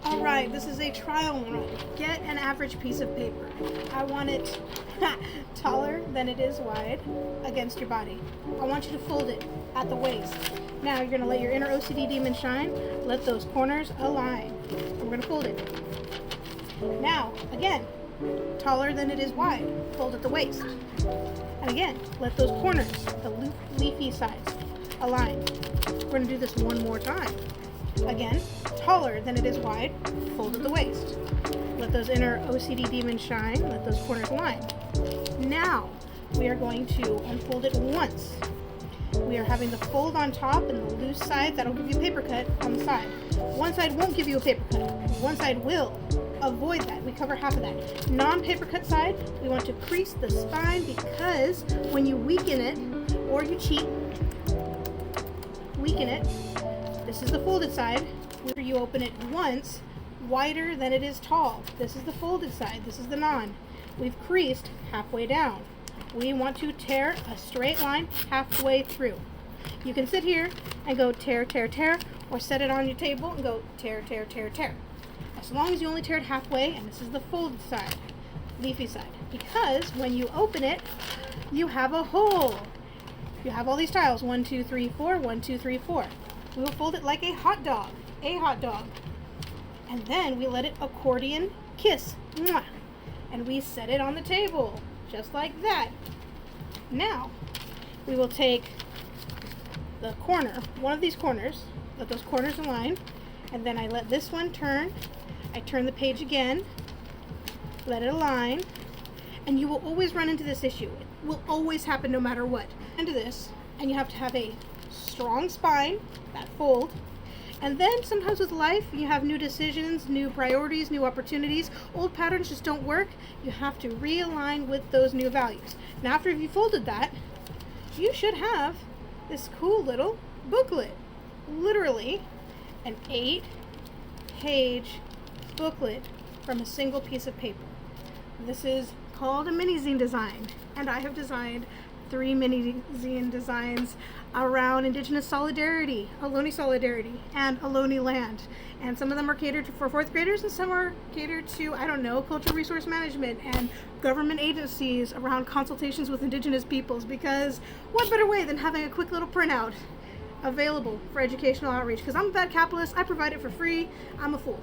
Alright, this is a trial run. Get an average piece of paper. I want it taller than it is wide against your body. I want you to fold it at the waist. Now you're going to let your inner OCD demon shine. Let those corners align. And we're going to fold it. Now, again, taller than it is wide. Fold at the waist. And again, let those corners, the leafy sides, align. We're going to do this one more time. Again, taller than it is wide, fold at the waist. Let those inner OCD demons shine, let those corners align. Now, we are going to unfold it once. We are having the fold on top and the loose side, that'll give you a paper cut on the side. One side won't give you a paper cut, one side will. Avoid that, we cover half of that. Non-paper cut side, we want to crease the spine because when you weaken it, or you cheat, weaken it, this is the folded side. Where you open it once, wider than it is tall. This is the folded side. This is the non. We've creased halfway down. We want to tear a straight line halfway through. You can sit here and go tear, tear, tear, or set it on your table and go tear, tear, tear, tear. As long as you only tear it halfway, and this is the folded side, leafy side. Because when you open it, you have a hole. You have all these tiles, 1, 2, 3, 4, 1, 2, 3, 4. We will fold it like a hot dog. And then we let it accordion kiss. Mwah. And we set it on the table, just like that. Now, we will take the corner, one of these corners, let those corners align, and then I let this one turn. I turn the page again, let it align, and you will always run into this issue. It will always happen no matter what. Into this, and you have to have a strong spine, that fold, and then sometimes with life you have new decisions, new priorities, new opportunities. Old patterns just don't work. You have to realign with those new values. Now after you've folded that, you should have this cool little booklet. Literally an 8-page booklet from a single piece of paper. This is called a mini-zine design, and I have designed 3 mini-zine designs around Indigenous solidarity, Ohlone solidarity, and Ohlone land. And some of them are catered for 4th graders, and some are catered to, I don't know, cultural resource management and government agencies around consultations with Indigenous peoples, because what better way than having a quick little printout available for educational outreach? Because I'm a bad capitalist, I provide it for free, I'm a fool.